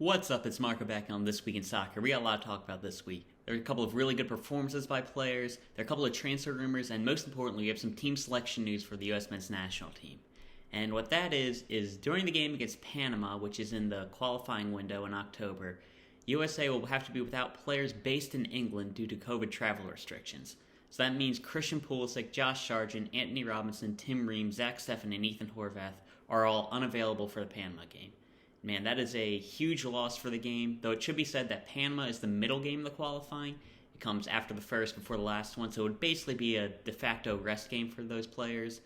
What's up? It's Marco back on This Week in Soccer. We got a lot to talk about this week. There are a couple of really good performances by players, there are a couple of transfer rumors, and most importantly, we have some team selection news for the US men's national team. And what that is during the game against Panama, which is in the qualifying window in October, USA will have to be without players based in England due to COVID travel restrictions. So that means Christian Pulisic, Josh Sargent, Anthony Robinson, Tim Ream, Zack, Steffen, and Ethan Horvath are all unavailable for the Panama game. Man, that is a huge loss for the game, though it should be said that Panama is the middle game of the qualifying. It comes after the first, before the last one, so it would basically be a de facto rest game for those players.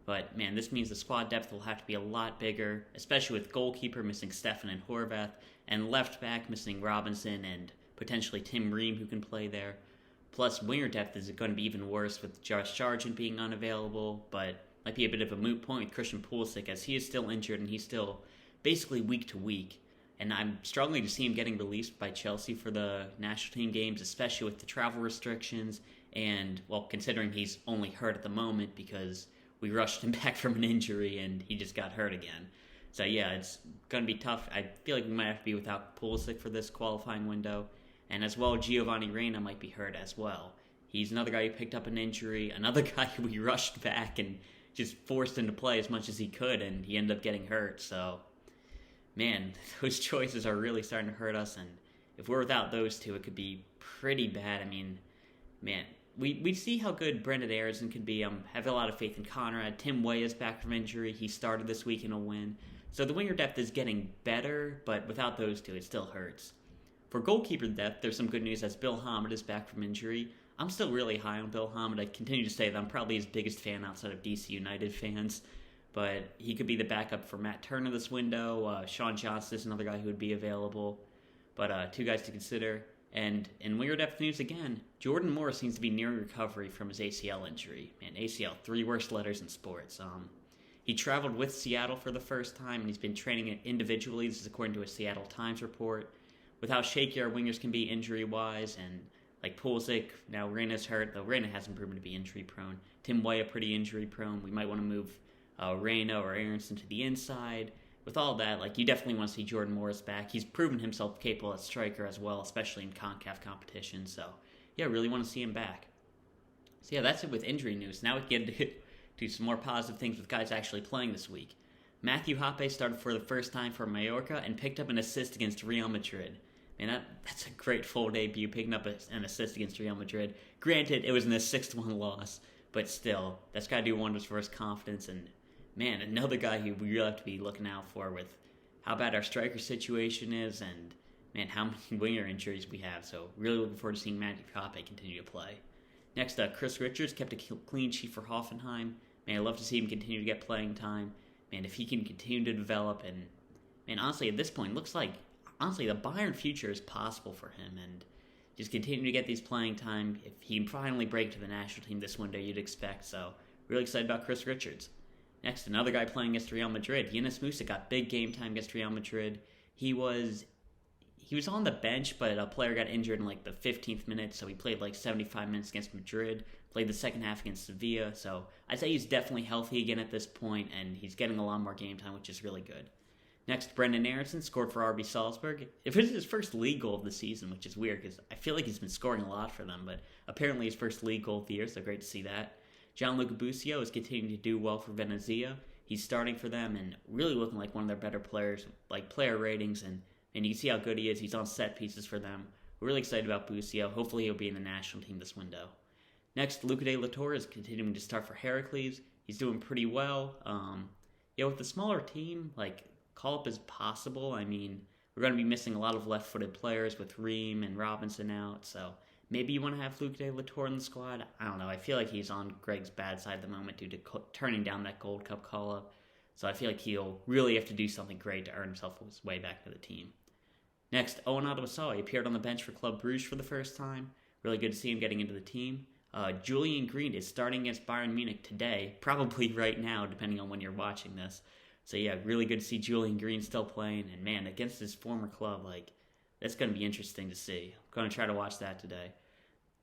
But man, this means the squad depth will have to be a lot bigger, especially with goalkeeper missing Steffen and Horvath, and left back missing Robinson and potentially Tim Ream who can play there. Plus, winger depth is going to be even worse with Josh Sargent being unavailable, but might be a bit of a moot point with Christian Pulisic as he is still injured and he's still basically week to week. And I'm struggling to see him getting released by Chelsea for the national team games, especially with the travel restrictions and, well, considering he's only hurt at the moment because we rushed him back from an injury and he just got hurt again. So yeah, it's going to be tough. I feel like we might have to be without Pulisic for this qualifying window. And as well, Giovanni Reina might be hurt as well. He's another guy who picked up an injury, another guy who we rushed back and just forced him to play as much as he could, and he ended up getting hurt. So man, those choices are really starting to hurt us, and if we're without those two, it could be pretty bad. I mean, man, we see how good Brendan Aronson could be. I have a lot of faith in Conrad. Tim Weah's back from injury. He started this week in a win. So the winger depth is getting better, but without those two, it still hurts. For goalkeeper depth, there's some good news as Bill Hamid is back from injury. I'm still really high on Bill Hamid. I continue to say that I'm probably his biggest fan outside of DC United fans. But he could be the backup for Matt Turner this window. Sean Johnson is another guy who would be available. But two guys to consider. And in winger depth news again, Jordan Morris seems to be nearing recovery from his ACL injury. Man, ACL, 3 worst letters in sports. He traveled with Seattle for the first time, and he's been training individually. This is according to a Seattle Times report. With how shaky our wingers can be injury-wise, and like Pulisic, now Reina's hurt, though Reina hasn't proven to be injury-prone. Tim Weah pretty injury-prone. We might want to move Reina or Aronson to the inside. With all that, like, you definitely want to see Jordan Morris back. He's proven himself capable as striker as well, especially in CONCACAF competition. So, yeah, really want to see him back. So, yeah, that's it with injury news. Now we get to do some more positive things with guys actually playing this week. Matthew Hoppe started for the first time for Mallorca and picked up an assist against Real Madrid. Man, that's a great full debut, picking up an assist against Real Madrid. Granted, it was in a 6-1 loss, but still, that's got to do wonders for his confidence. And man, another guy who we really have to be looking out for with how bad our striker situation is and, man, how many winger injuries we have. So really looking forward to seeing Matthew Hoppe continue to play. Next, Chris Richards kept a clean sheet for Hoffenheim. Man, I'd love to see him continue to get playing time. Man, if he can continue to develop and, man, honestly, at this point, looks like, honestly, the Bayern future is possible for him and just continue to get these playing time. If he can finally break to the national team this window, you'd expect. So really excited about Chris Richards. Next, another guy playing against Real Madrid. Yunus Musa got big game time against Real Madrid. He was on the bench, but a player got injured in like the 15th minute, so he played like 75 minutes against Madrid, played the second half against Sevilla. So I'd say he's definitely healthy again at this point, and he's getting a lot more game time, which is really good. Next, Brendan Aronson scored for RB Salzburg. It was his first league goal of the season, which is weird because I feel like he's been scoring a lot for them, but apparently his first league goal of the year, so great to see that. Gianluca Busio is continuing to do well for Venezia. He's starting for them and really looking like one of their better players, like player ratings, and you can see how good he is. He's on set pieces for them. We're really excited about Busio. Hopefully he'll be in the national team this window. Next, Luca de la Torre is continuing to start for Heracles. He's doing pretty well. With the smaller team, like, call-up is possible. I mean, we're going to be missing a lot of left-footed players with Ream and Robinson out, so maybe you want to have Luca de la Torre in the squad. I don't know. I feel like he's on Greg's bad side at the moment due to turning down that Gold Cup call-up, so I feel like he'll really have to do something great to earn himself his way back to the team. Next, Owen Ottawa. He appeared on the bench for Club Brugge for the first time. Really good to see him getting into the team. Julian Green is starting against Bayern Munich today, probably right now, depending on when you're watching this. So yeah, really good to see Julian Green still playing, and man, against his former club, like, that's going to be interesting to see. I'm going to try to watch that today.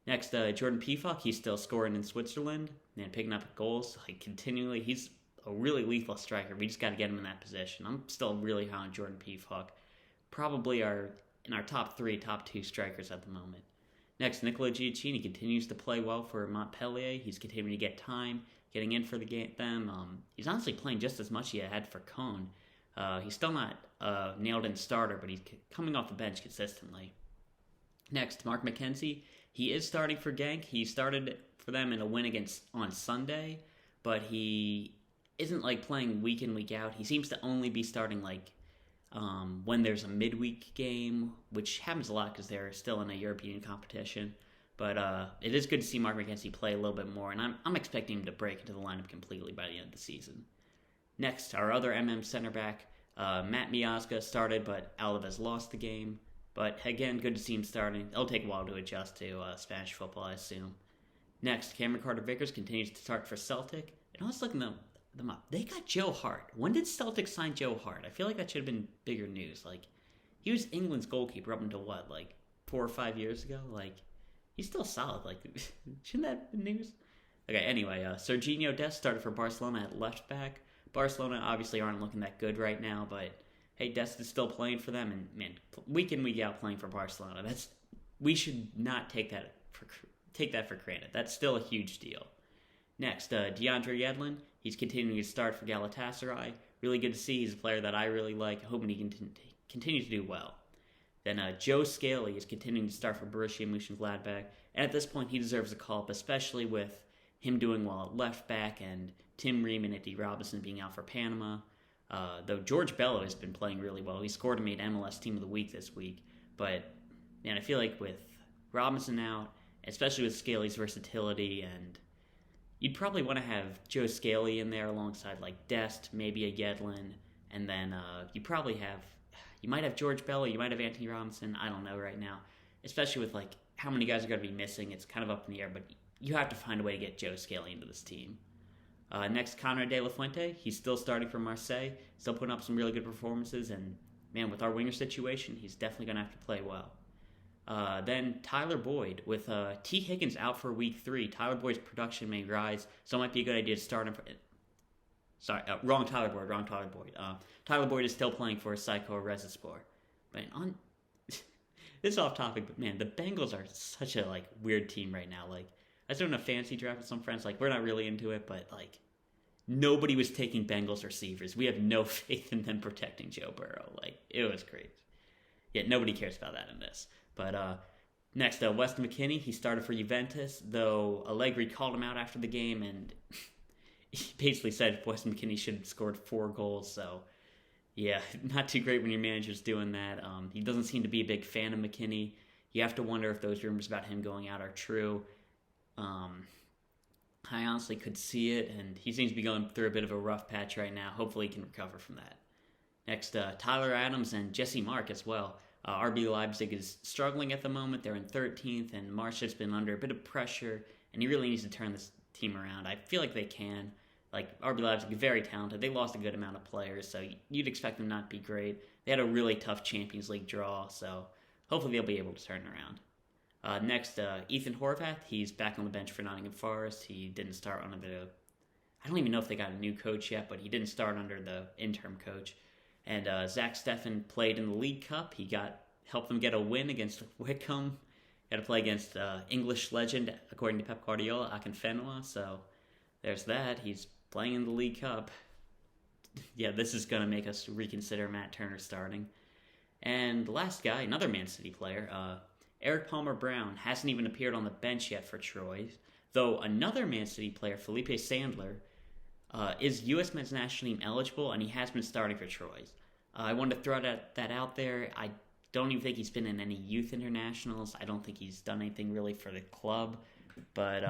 Next, Jordan Pefok, he's still scoring in Switzerland and picking up goals, like, continually. He's a really lethal striker. We just got to get him in that position. I'm still really high on Jordan Pefok. probably are in our top 2 strikers at the moment. Next, Nicola Giacchini continues to play well for Montpellier. He's continuing to get time, getting in for them. He's honestly playing just as much as he had for Cone. He's still not a nailed-in starter, but he's coming off the bench consistently. Next, Mark McKenzie. He is starting for Genk. He started for them in a win on Sunday, but he isn't playing week in, week out. He seems to only be starting when there's a midweek game, which happens a lot because they're still in a European competition. But it is good to see Mark McKenzie play a little bit more, and I'm expecting him to break into the lineup completely by the end of the season. Next, our other center back, Matt Miazga started, but Alavés lost the game. But again, good to see him starting. It'll take a while to adjust to Spanish football, I assume. Next, Cameron Carter-Vickers continues to start for Celtic. And I was looking them up. They got Joe Hart. When did Celtic sign Joe Hart? I feel like that should have been bigger news. He was England's goalkeeper up until 4 or 5 years ago? He's still solid. Shouldn't that have been news? Okay, anyway, Sergiño Dest started for Barcelona at left back. Barcelona obviously aren't looking that good right now, but hey, Dest is still playing for them, and man, week in, week out playing for Barcelona. We should not take that for granted. That's still a huge deal. Next, Deandre Yedlin. He's continuing to start for Galatasaray. Really good to see. He's a player that I really like. Hoping he can continue to do well. Then Joe Scaly is continuing to start for Borussia Mönchengladbach. And at this point, he deserves a call-up, especially with him doing well at left back and Tim Ream and Eddie Robinson being out for Panama. Though George Bello has been playing really well. He scored and made MLS Team of the Week this week. But, man, I feel like with Robinson out, especially with Scaly's versatility, and you'd probably want to have Joe Scaly in there alongside Dest, maybe a Yedlin, and then you might have George Bello, you might have Anthony Robinson, I don't know right now. Especially with how many guys are going to be missing, it's kind of up in the air, but you have to find a way to get Joe Scaly into this team. Next, Conor De La Fuente. He's still starting for Marseille, still putting up some really good performances, and man, with our winger situation, he's definitely going to have to play well. Then Tyler Boyd. With T. Higgins out for week 3, Tyler Boyd's production may rise, so it might be a good idea to start him for... Sorry, wrong Tyler Boyd. Tyler Boyd is still playing for Psycho Rizespor. Man, this is off topic, but man, the Bengals are such a weird team right now. I was doing a fantasy draft with some friends. We're not really into it, but nobody was taking Bengals receivers. We have no faith in them protecting Joe Burrow. It was crazy. Yet nobody cares about that in this. But next, Weston McKennie. He started for Juventus, though Allegri called him out after the game, and he basically said Weston McKennie should have scored 4 goals. So, yeah, not too great when your manager's doing that. He doesn't seem to be a big fan of McKennie. You have to wonder if those rumors about him going out are true. I honestly could see it, and he seems to be going through a bit of a rough patch right now. Hopefully he can recover from that. Next, Tyler Adams and Jesse Mark as well. RB Leipzig is struggling at the moment. They're in 13th, and Marcia's been under a bit of pressure, and he really needs to turn this team around. I feel like they can. RB Leipzig is very talented. They lost a good amount of players, so you'd expect them not to be great. They had a really tough Champions League draw, so hopefully they'll be able to turn around. Next, Ethan Horvath. He's back on the bench for Nottingham Forest. He didn't start under I don't even know if they got a new coach yet, but he didn't start under the interim coach. And Zack Steffen played in the League Cup. He helped them get a win against Wycombe. Got to play against English legend, according to Pep Guardiola, Akinfenwa. So there's that. He's playing in the League Cup. Yeah, this is going to make us reconsider Matt Turner starting. And the last guy, another Man City player, Erik Palmer-Brown, hasn't even appeared on the bench yet for Troyes, though another Man City player, Felipe Sandler, is U.S. men's national team eligible, and he has been starting for Troyes. I wanted to throw that out there. I don't even think he's been in any youth internationals. I don't think he's done anything really for the club, but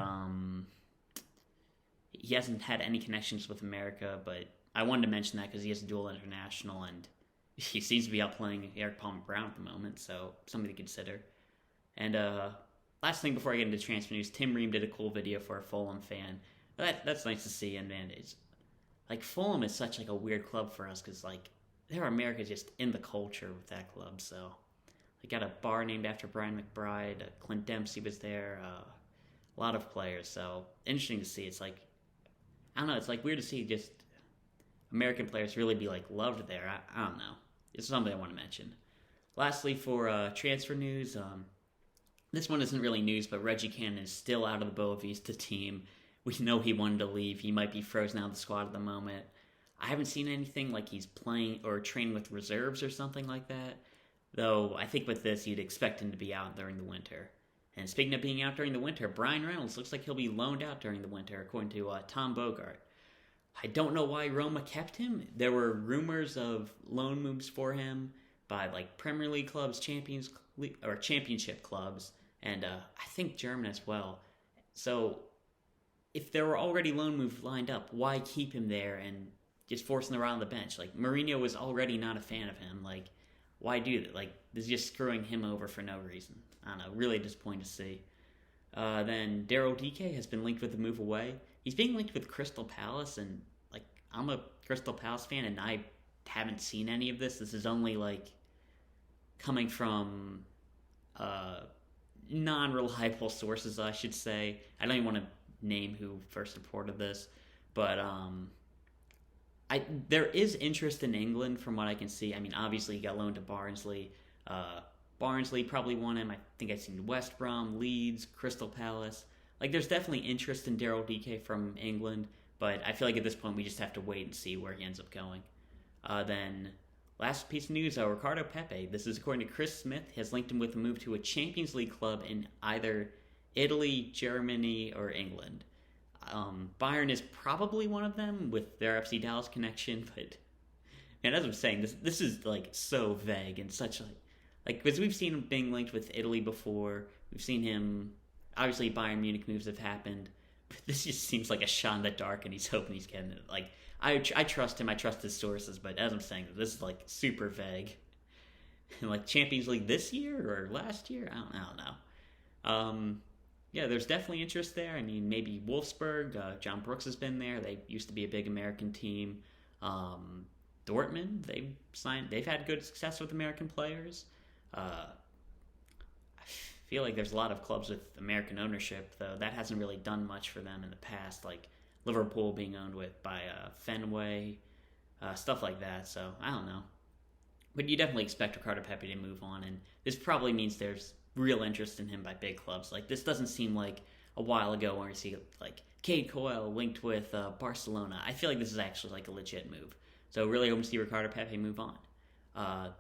he hasn't had any connections with America, but I wanted to mention that because he has a dual international, and he seems to be outplaying Erik Palmer-Brown at the moment, so something to consider. And last thing before I get into transfer news, Tim Ream did a cool video for a Fulham fan. That's nice to see, and man, it's Fulham is such a weird club for us because they're America just in the culture with that club. So they got a bar named after Brian McBride. Clint Dempsey was there. A lot of players. So interesting to see. It's I don't know. It's weird to see just American players really be loved there. I don't know. It's something I want to mention. Lastly, for transfer news, this one isn't really news, but Reggie Cannon is still out of the Boavista team. We know he wanted to leave. He might be frozen out of the squad at the moment. I haven't seen anything like he's playing or training with reserves or something like that. Though I think with this, you'd expect him to be out during the winter. And speaking of being out during the winter, Brian Reynolds looks like he'll be loaned out during the winter, according to Tom Bogart. I don't know why Roma kept him. There were rumors of loan moves for him by like Premier League clubs, Championship clubs, and I think German as well. So if there were already loan moves lined up, why keep him there and just forcing him around the bench? Like Mourinho was already not a fan of him. Like why do that? Like this is just screwing him over for no reason. I don't know. Really disappointed to see. Then Daryl Dike has been linked with the move away. He's being linked with Crystal Palace, and like I'm a Crystal Palace fan, and I haven't seen any of this. This is only like coming from non-reliable sources, I should say. I don't even want to name who first reported this, but there is interest in England from what I can see. I mean, obviously he got loaned to Barnsley. Barnsley probably want him. I think I've seen West Brom, Leeds, Crystal Palace. Like, there's definitely interest in Daryl Dike from England, but I feel like at this point we just have to wait and see where he ends up going. Then, last piece of news, Ricardo Pepe. This is according to Chris Smith. Has linked him with a move to a Champions League club in either Italy, Germany, or England. Bayern is probably one of them with their FC Dallas connection, but man, as I'm saying, this is like so vague and such like because we've seen him being linked with Italy before. We've seen him. Obviously, Bayern Munich moves have happened. But this just seems like a shot in the dark, and he's hoping he's getting it. Like, I trust him. I trust his sources. But as I'm saying, this is, like, super vague. Like, Champions League this year or last year? I don't know. Yeah, there's definitely interest there. I mean, maybe Wolfsburg. John Brooks has been there. They used to be a big American team. Dortmund, they've had good success with American players. I feel like there's a lot of clubs with American ownership, though that hasn't really done much for them in the past, like Liverpool being owned by Fenway, stuff like that. So I don't know, but you definitely expect Ricardo Pepe to move on, and this probably means there's real interest in him by big clubs. Like this doesn't seem like a while ago where you see like Cade Coyle linked with Barcelona. I feel like this is actually like a legit move. So really hope to see Ricardo Pepe move on.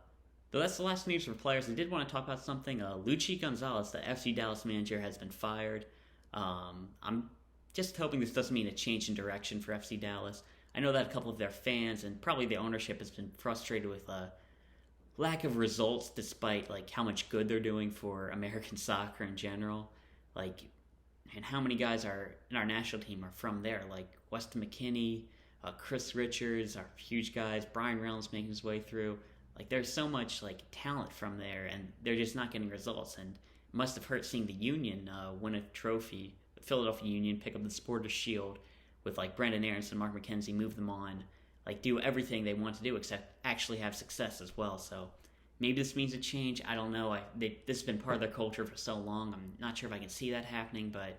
Though that's the last news for players, I did want to talk about something. Luchi Gonzalez, the FC Dallas manager, has been fired. I'm just hoping this doesn't mean a change in direction for FC Dallas. I know that a couple of their fans and probably the ownership has been frustrated with lack of results despite like how much good they're doing for American soccer in general. Like, and how many guys are in our national team are from there? Like Weston McKennie, Chris Richards are huge guys. Brian Reynolds making his way through. Like, there's so much, like, talent from there, and they're just not getting results. And it must have hurt seeing the Union win a trophy, the Philadelphia Union pick up the Supporters' Shield with, like, Brendan Aronson, Mark McKenzie, move them on, like, do everything they want to do except actually have success as well. So maybe this means a change. I don't know. This has been part of their culture for so long. I'm not sure if I can see that happening, but,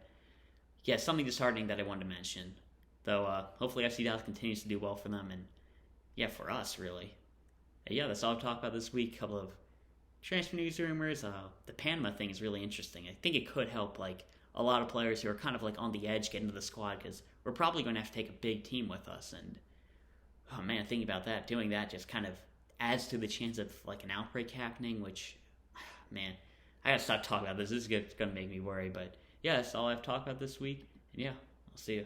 yeah, something disheartening that I wanted to mention. Though, hopefully FC Dallas continues to do well for them, and, yeah, for us, really. Yeah, that's all I've talked about this week. A couple of transfer news rumors. The Panama thing is really interesting. I think it could help like a lot of players who are kind of like on the edge get into the squad because we're probably going to have to take a big team with us. And oh man, thinking about that, doing that just kind of adds to the chance of like an outbreak happening. Which, man, I gotta stop talking about this. This is going to make me worry. But yeah, that's all I've talked about this week. And yeah, I'll see you.